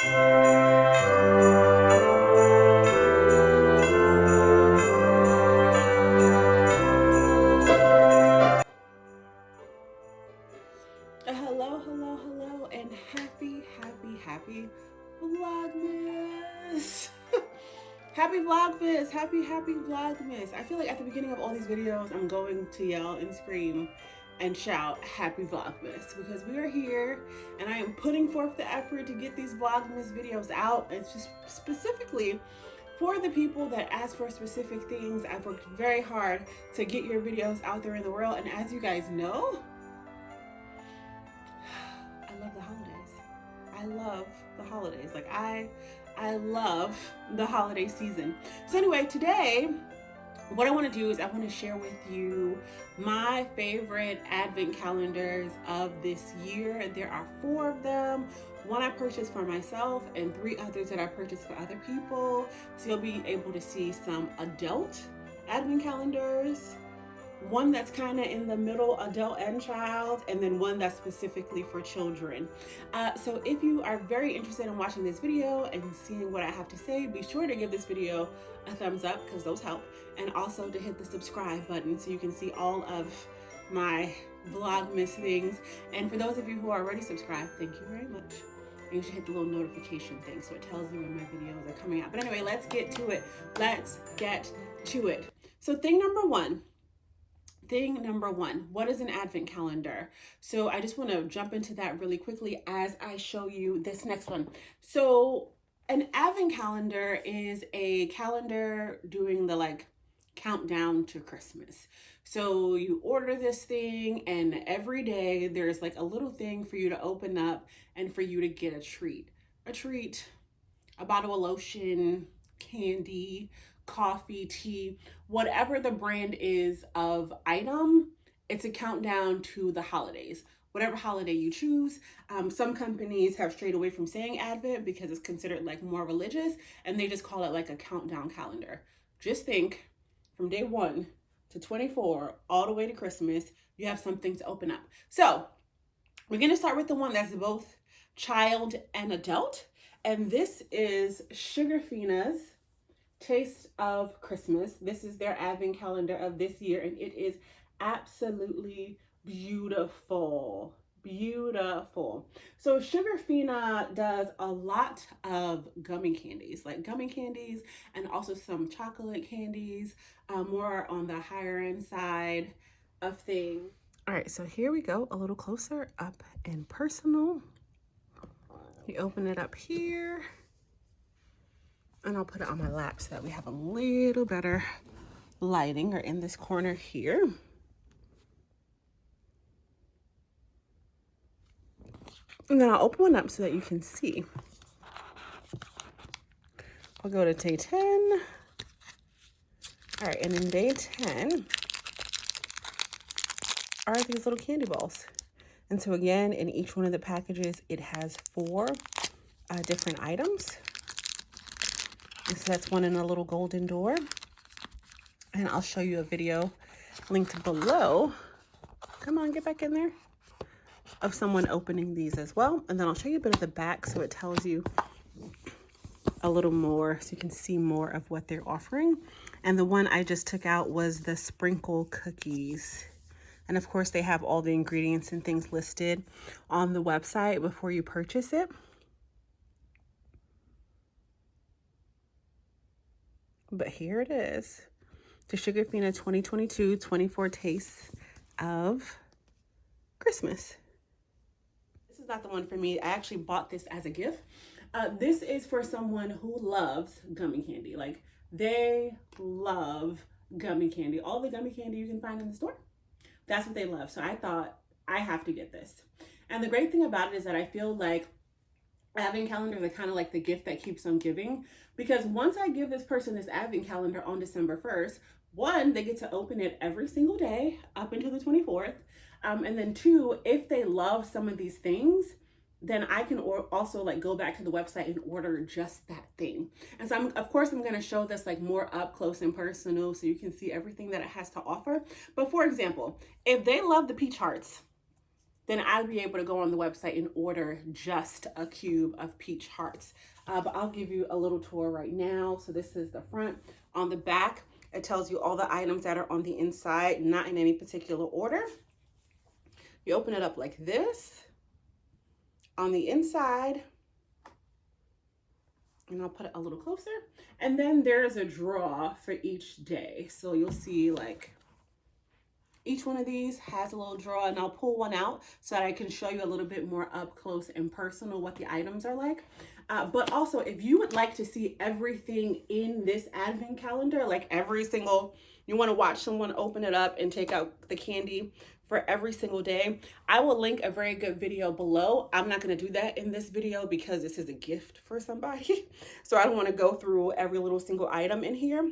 Hello, and happy Vlogmas. Happy Vlogmas, happy Vlogmas. I feel like at the beginning of all these videos, I'm going to yell and scream and shout happy Vlogmas because we are here and I am putting forth the effort to get these Vlogmas videos out. And just specifically for the people that ask for specific things, I've worked very hard to get your videos out there in the world. And as you guys know, I love the holidays. I love the holidays. Like I love the holiday season. So anyway, today, what I want to do is I want to share with you my favorite advent calendars of this year. There are 4 of them. One I purchased for myself and 3 others that I purchased for other people. So you'll be able to see some adult advent calendars, one that's kind of in the middle, adult and child, and then one that's specifically for children. So if you are very interested in watching this video and seeing what I have to say, be sure to give this video a thumbs up because those help, and also to hit the subscribe button so you can see all of my Vlogmas things. And for those of you who are already subscribed, thank you very much. And you should hit the little notification thing so it tells you when my videos are coming out. But anyway, let's get to it. So thing number one, what is an advent calendar? So I just want to jump into that really quickly as I show you this next one. So an advent calendar is a calendar doing the countdown to Christmas. So you order this thing and every day there's like a little thing for you to open up and for you to get a treat, a bottle of lotion, candy, coffee, tea, whatever the brand is of item. It's a countdown to the holidays, whatever holiday you choose. Some companies have strayed away from saying Advent because it's considered like more religious, and they just call it like a countdown calendar. Just think, from day 1 to 24, all the way to Christmas, you have something to open up. So we're gonna start with the one that's both child and adult, and this is Sugarfina's Taste of Christmas. This is their advent calendar of this year, and it is absolutely beautiful. So Sugarfina does a lot of gummy candies, and also some chocolate candies, more on the higher end side of things. All right, so here we go, a little closer up and personal. You open it up here, and I'll put it on my lap so that we have a little better lighting, or in this corner here. And then I'll open one up so that you can see. I'll go to day 10. All right, and in day 10 are these little candy balls. And so again, in each one of the packages, it has 4 different items. And so that's one in a little golden door. And I'll show you a video linked below. Come on, get back in there. Of someone opening these as well. And then I'll show you a bit of the back so it tells you a little more so you can see more of what they're offering. And the one I just took out was the sprinkle cookies. And of course they have all the ingredients and things listed on the website before you purchase it. But here it is, the Sugarfina 2022-24 Tastes of Christmas. This is not the one for me. I actually bought this as a gift. This is for someone who loves gummy candy. Like, they love gummy candy. All the gummy candy you can find in the store, that's what they love. So I thought, I have to get this. And the great thing about it is that I feel like advent calendars are kind of like the gift that keeps on giving, because once I give this person this advent calendar on December 1st, 1, they get to open it every single day up until the 24th. And then 2, if they love some of these things, then I can also go back to the website and order just that thing. And so of course I'm going to show this more up close and personal so you can see everything that it has to offer. But for example, if they love the peach hearts, then I'd be able to go on the website and order just a cube of peach hearts. But I'll give you a little tour right now. So this is the front. On the back, it tells you all the items that are on the inside, not in any particular order. You open it up like this. On the inside, and I'll put it a little closer. And then there's a draw for each day. So you'll see like each one of these has a little drawer, and I'll pull one out so that I can show you a little bit more up close and personal what the items are like. But also, if you would like to see everything in this advent calendar, like every single, you want to watch someone open it up and take out the candy for every single day, I will link a very good video below. I'm not going to do that in this video because this is a gift for somebody. So I don't want to go through every little single item in here.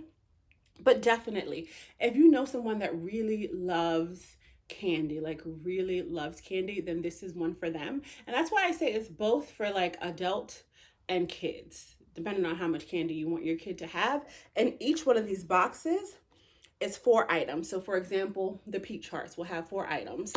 But definitely, if you know someone that really loves candy, like really loves candy, then this is one for them. And that's why I say it's both for like adult and kids, depending on how much candy you want your kid to have. And each one of these boxes is 4 items. So for example, the peach hearts will have 4 items.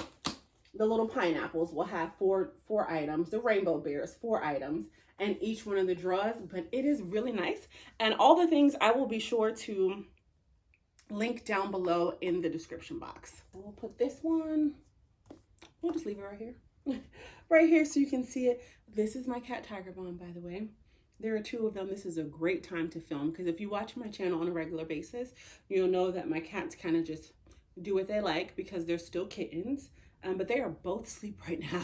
The little pineapples will have four items. The rainbow bears, 4 items. And each one of the drawers, but it is really nice. And all the things I will be sure to link down below in the description box. We'll put this one, we'll just leave it right here. Right here so you can see it. This is my cat Tiger Bomb, by the way. There are 2 of them. This is a great time to film because if you watch my channel on a regular basis, you'll know that my cats kind of just do what they like because they're still kittens, but they are both asleep right now.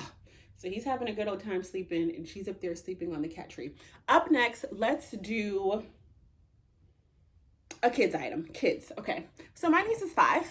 So he's having a good old time sleeping and she's up there sleeping on the cat tree. Up next, let's do a kids item. Kids. Okay. So my niece is 5.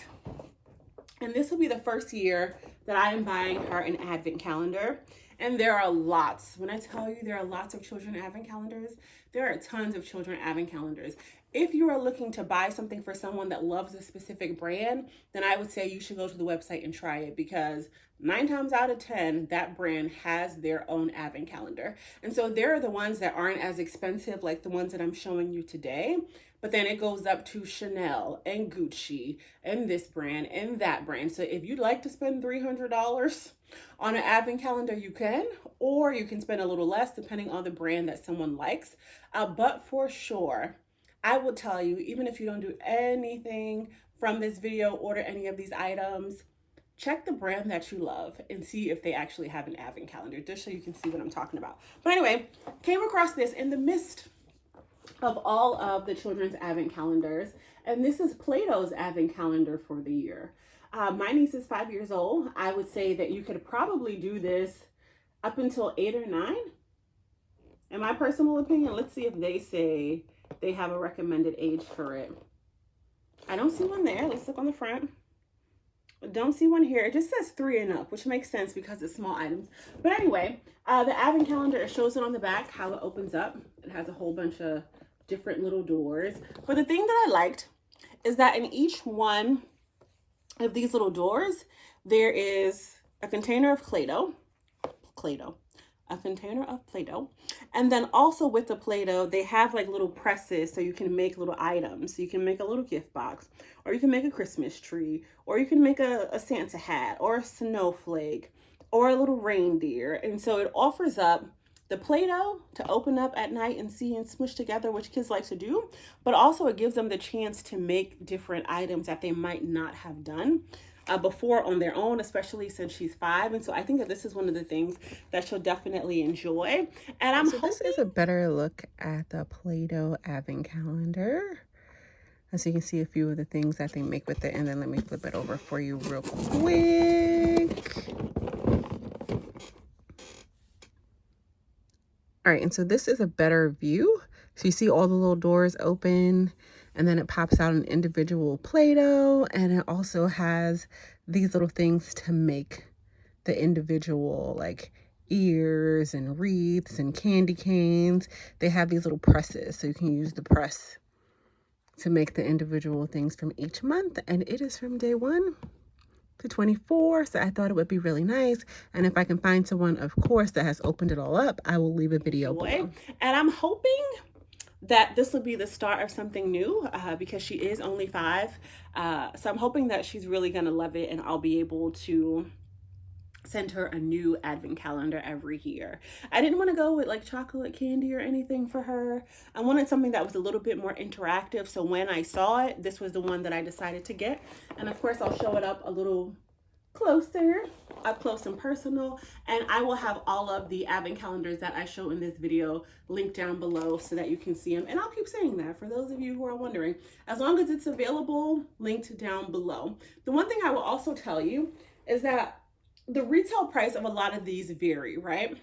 And this will be the first year that I am buying her an advent calendar. And there are lots. When I tell you there are lots of children advent calendars, there are tons of children advent calendars. If you are looking to buy something for someone that loves a specific brand, then I would say you should go to the website and try it because 9 times out of 10, that brand has their own advent calendar. And so there are the ones that aren't as expensive like the ones that I'm showing you today. But then it goes up to Chanel and Gucci and this brand and that brand. So if you'd like to spend $300 on an advent calendar, you can, or you can spend a little less depending on the brand that someone likes. But for sure, I will tell you, even if you don't do anything from this video, order any of these items, check the brand that you love and see if they actually have an advent calendar, just so you can see what I'm talking about. But anyway, came across this in the midst of all of the children's advent calendars, and this is Play-Doh's advent calendar for the year. My niece is 5 years old. I would say that you could probably do this up until 8 or 9. In my personal opinion, let's see if they say they have a recommended age for it. I don't see one there. Let's look on the front. Don't see one here. It just says 3 and up, which makes sense because it's small items. But anyway, the advent calendar, it shows it on the back how it opens up. It has a whole bunch of different little doors. But the thing that I liked is that in each one of these little doors, there is a container of Play-Doh, a container of Play-Doh. And then also with the Play-Doh, they have like little presses so you can make little items. So you can make a little gift box, or you can make a Christmas tree, or you can make a Santa hat, or a snowflake, or a little reindeer. And so it offers up the Play-Doh to open up at night and see and smush together, which kids like to do, but also it gives them the chance to make different items that they might not have done before on their own, especially since she's 5. And so I think that this is one of the things that she'll definitely enjoy. And I'm hoping this is a better look at the Play-Doh advent calendar. As you can see a few of the things that they make with it. And then let me flip it over for you real quick. All right, and so this is a better view. So you see all the little doors open, and then it pops out an individual Play-Doh, and it also has these little things to make the individual like ears and wreaths and candy canes. They have these little presses, so you can use the press to make the individual things from each month, and it is from day 1 to 24. So I thought it would be really nice. And if I can find someone, of course, that has opened it all up, I will leave a video below. And I'm hoping that this will be the start of something new because she is only 5. So I'm hoping that she's really going to love it and I'll be able to send her a new advent calendar every year. I didn't want to go with like chocolate candy or anything for her. I wanted something that was a little bit more interactive. So when I saw it, this was the one that I decided to get. And of course, I'll show it up a little closer, up close and personal. And I will have all of the advent calendars that I show in this video linked down below so that you can see them. And I'll keep saying that for those of you who are wondering, as long as it's available, linked down below. The one thing I will also tell you is that the retail price of a lot of these vary, right?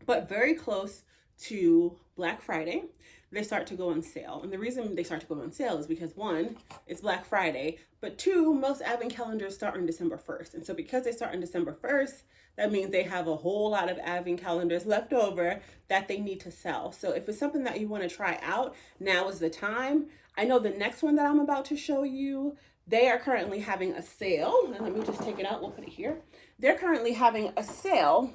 But very close to Black Friday, they start to go on sale. And the reason they start to go on sale is because one, it's Black Friday, but two, most advent calendars start on December 1st. And so because they start on December 1st, that means they have a whole lot of advent calendars left over that they need to sell. So if it's something that you want to try out, now is the time. I know the next one that I'm about to show you, they are currently having a sale. And let me just take it out. We'll put it here. They're currently having a sale.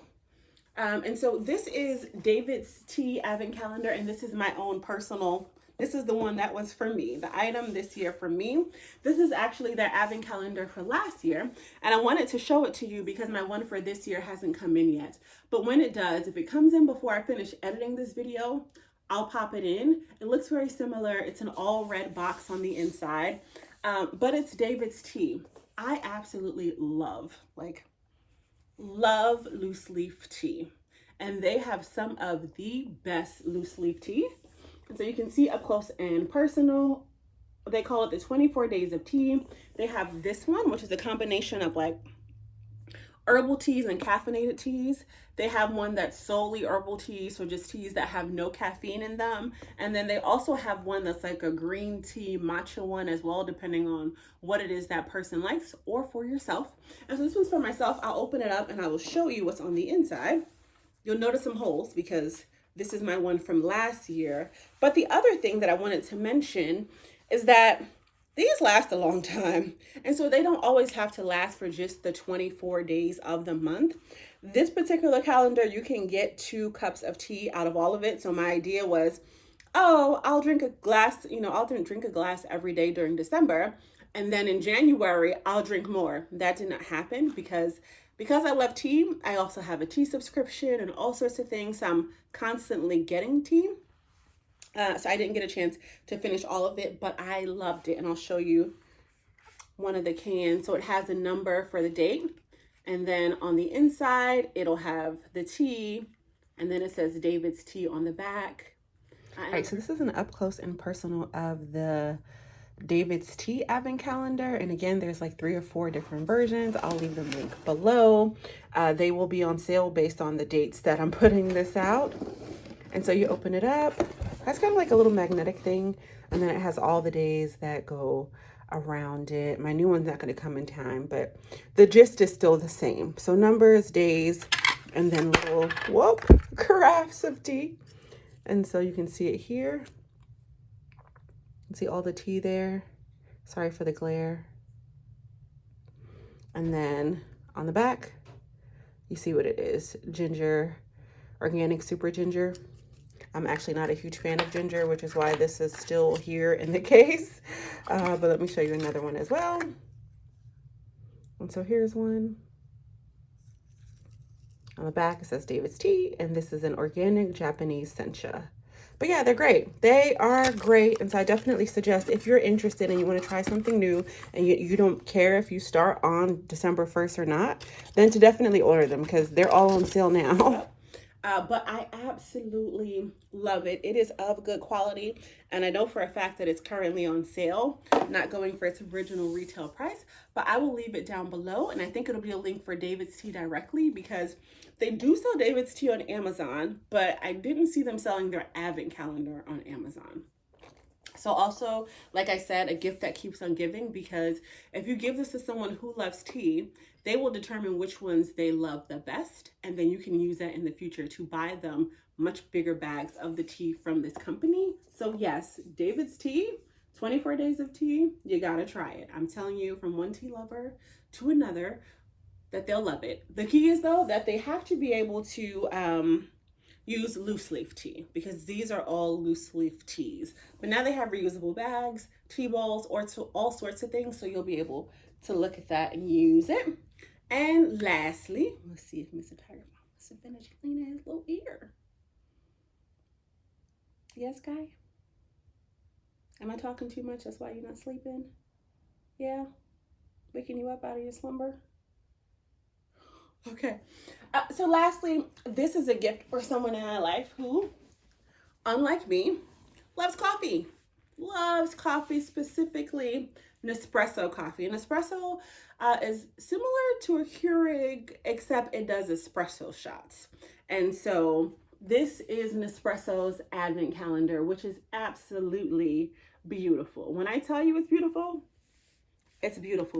And so this is David's Tea Advent Calendar. And this is my own personal, this is the one that was for me. The item this year for me. This is actually their Advent Calendar for last year. And I wanted to show it to you because my one for this year hasn't come in yet. But when it does, if it comes in before I finish editing this video, I'll pop it in. It looks very similar. It's an all red box on the inside. But it's David's tea. I absolutely love loose leaf tea. And they have some of the best loose leaf tea. And so you can see up close and personal. They call it the 24 days of tea. They have this one, which is a combination of like herbal teas and caffeinated teas. They have one that's solely herbal teas, so just teas that have no caffeine in them. And then they also have one that's like a green tea matcha one as well, depending on what it is that person likes or for yourself. And so this one's for myself. I'll open it up and I will show you what's on the inside. You'll notice some holes because this is my one from last year. But the other thing that I wanted to mention is that these last a long time. And so they don't always have to last for just the 24 days of the month. This particular calendar, you can get 2 cups of tea out of all of it. So my idea was, oh, I'll drink a glass, I'll drink a glass every day during December. And then in January, I'll drink more. That did not happen because I love tea. I also have a tea subscription and all sorts of things. So I'm constantly getting tea. So I didn't get a chance to finish all of it, but I loved it. And I'll show you one of the cans. So it has a number for the date. And then on the inside, it'll have the tea. And then it says David's Tea on the back. All right, so this is an up close and personal of the David's Tea Advent Calendar. And again, there's like 3 or 4 different versions. I'll leave them linked below. They will be on sale based on the dates that I'm putting this out. And so you open it up. That's kind of like a little magnetic thing. And then it has all the days that go around it. My new one's not going to come in time, but the gist is still the same. So numbers, days, and then little, carafes of tea. And so you can see it here. You can see all the tea there. Sorry for the glare. And then on the back, you see what it is. Ginger, organic super ginger. I'm actually not a huge fan of ginger, which is why this is still here in the case. But let me show you another one as well. And so here's one. On the back, it says David's Tea, and this is an organic Japanese sencha. But yeah, they're great. They are great. And so I definitely suggest if you're interested and you want to try something new and you don't care if you start on December 1st or not, then to definitely order them because they're all on sale now. But I absolutely love it. It is of good quality. And I know for a fact that it's currently on sale, not going for its original retail price. But I will leave it down below. And I think it'll be a link for David's Tea directly because they do sell David's Tea on Amazon. But I didn't see them selling their Advent Calendar on Amazon. So also, like I said, a gift that keeps on giving, because if you give this to someone who loves tea, they will determine which ones they love the best. And then you can use that in the future to buy them much bigger bags of the tea from this company. So yes, David's Tea, 24 days of tea, you gotta try it. I'm telling you, from one tea lover to another, that they'll love it. The key is though, that they have to be able to, use loose leaf tea because these are all loose leaf teas. But now they have reusable bags, tea bowls, or to all sorts of things. So you'll be able to look at that and use it. And lastly, let's see if Mr. Tiger wants to finish cleaning his little ear. Yes, Guy? Am I talking too much? That's why you're not sleeping? Yeah? Waking you up out of your slumber? Okay. So lastly, this is a gift for someone in my life who, unlike me, loves coffee. Loves coffee, specifically Nespresso coffee. And Nespresso is similar to a Keurig, except it does espresso shots. And so this is Nespresso's advent calendar, which is absolutely beautiful. When I tell you it's beautiful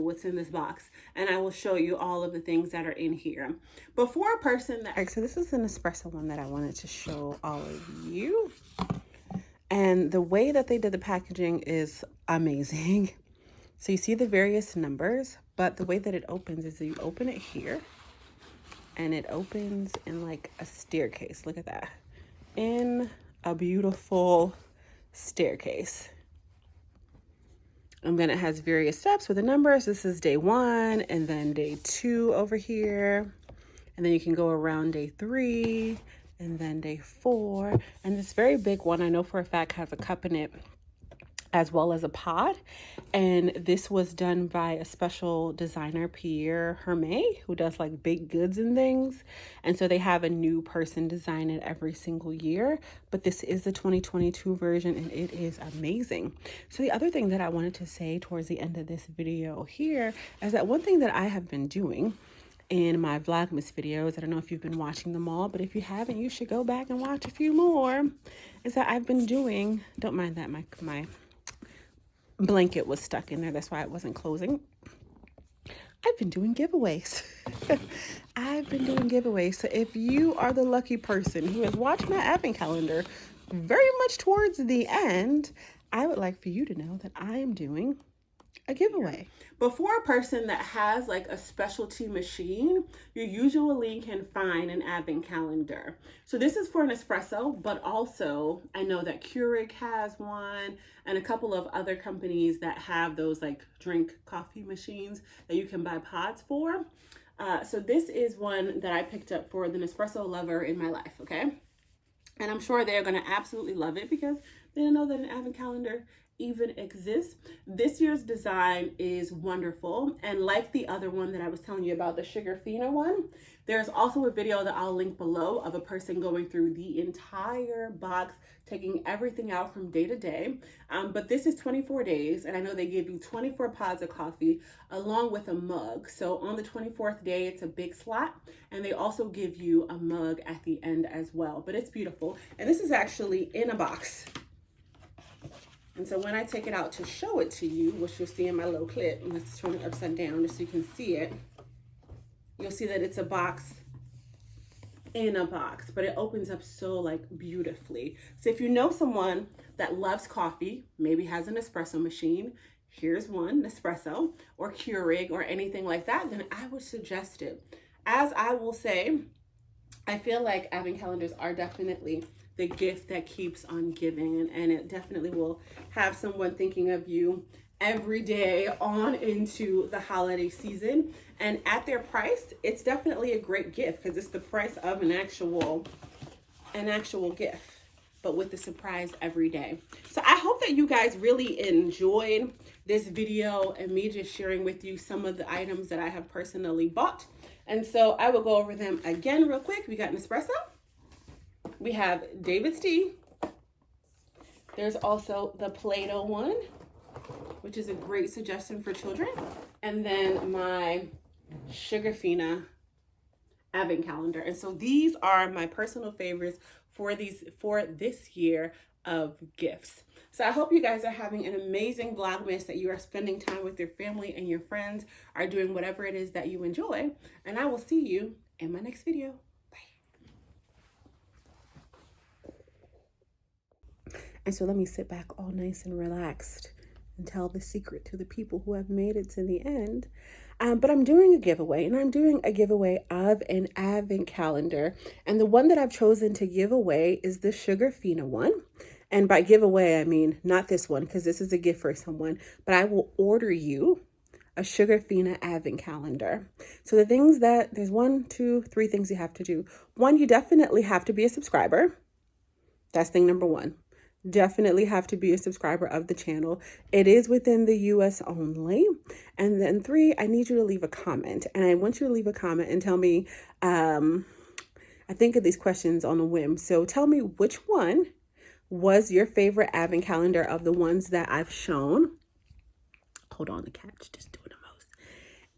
what's in this box, and I will show you all of the things that are in here. But for a person that... All right, so this is an espresso one that I wanted to show all of you. And the way that they did the packaging is amazing. So you see the various numbers, but the way that it opens is you open it here, and it opens in like a staircase. Look at that. In a beautiful staircase. And then it has various steps with the numbers. This is day 1, and then day 2 over here. And then you can go around day 3, and then day 4. And this very big one, I know for a fact, has a cup in it as well as a pod. And this was done by a special designer, Pierre Hermé, who does like baked goods and things. And so they have a new person design it every single year. But this is the 2022 version, and it is amazing. So the other thing that I wanted to say towards the end of this video here is that one thing that I have been doing in my Vlogmas videos, I don't know if you've been watching them all, but if you haven't, you should go back and watch a few more, is that I've been doing, don't mind that my blanket was stuck in there, that's why it wasn't closing. I've been doing giveaways. I've been doing giveaways. So if you are the lucky person who has watched my advent calendar very much towards the end, I would like for you to know that I am doing a giveaway. But for a person that has like a specialty machine, you usually can find an advent calendar. So this is for an espresso, but also I know that Keurig has one, and a couple of other companies that have those like drink coffee machines that you can buy pods for. So this is one that I picked up for the Nespresso lover in my life, okay? And I'm sure they're gonna absolutely love it because they didn't know that an advent calendar even exists. This year's design is wonderful, and like the other one that I was telling you about, the Sugar Fina one, there's also a video that I'll link below of a person going through the entire box, taking everything out from day to day. But this is 24 days, and I know they give you 24 pods of coffee along with a mug. So on the 24th day, it's a big slot, and they also give you a mug at the end as well. But it's beautiful, and this is actually in a box. And so when I take it out to show it to you, which you'll see in my little clip, and let's turn it upside down just so you can see it, you'll see that it's a box in a box, but it opens up so like beautifully. So if you know someone that loves coffee, maybe has an espresso machine, here's one, Nespresso or Keurig or anything like that, then I would suggest it. As I will say, I feel like advent calendars are definitely the gift that keeps on giving, and it definitely will have someone thinking of you every day on into the holiday season. And at their price, it's definitely a great gift because it's the price of an actual gift, but with the surprise every day. So I hope that you guys really enjoyed this video and me just sharing with you some of the items that I have personally bought. And so I will go over them again real quick. We got Nespresso. We have David's Tea. There's also the Play-Doh one, which is a great suggestion for children. And then my Sugar Fina advent calendar. And so these are my personal favorites for this year of gifts. So I hope you guys are having an amazing Vlogmas, that you are spending time with your family and your friends, are doing whatever it is that you enjoy. And I will see you in my next video. And so let me sit back all nice and relaxed and tell the secret to the people who have made it to the end. But I'm doing a giveaway, and I'm doing a giveaway of an advent calendar. And the one that I've chosen to give away is the Sugar Fina one. And by giveaway, I mean not this one, because this is a gift for someone, but I will order you a Sugarfina advent calendar. So the things that, there's 1, 2, 3 things you have to do. 1, you definitely have to be a subscriber. That's thing number 1. Definitely have to be a subscriber of the channel. It is within the US only. And then 3, I need you to leave a comment. And I want you to leave a comment and tell me, I think of these questions on a whim. So tell me which one was your favorite advent calendar of the ones that I've shown. Hold on, the cat's just doing the most.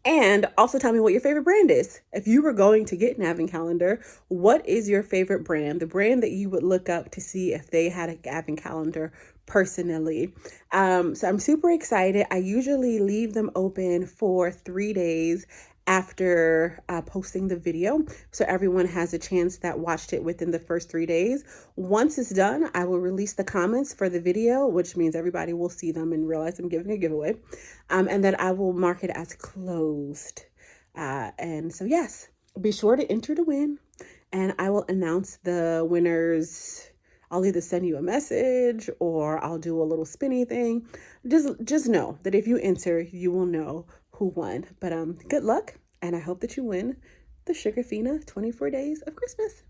And also tell me what your favorite brand is. If you were going to get an advent calendar, what is your favorite brand? The brand that you would look up to see if they had an advent calendar personally. So I'm super excited. I usually leave them open for 3 days after posting the video, so everyone has a chance that watched it within the first 3 days. Once it's done, I will release the comments for the video, which means everybody will see them and realize I'm giving a giveaway, and then I will mark it as closed. And so yes, be sure to enter to win, and I will announce the winners. I'll either send you a message or I'll do a little spinny thing. Just know that if you enter, you will know who won. But good luck, and I hope that you win the Sugarfina 24 Days of Christmas.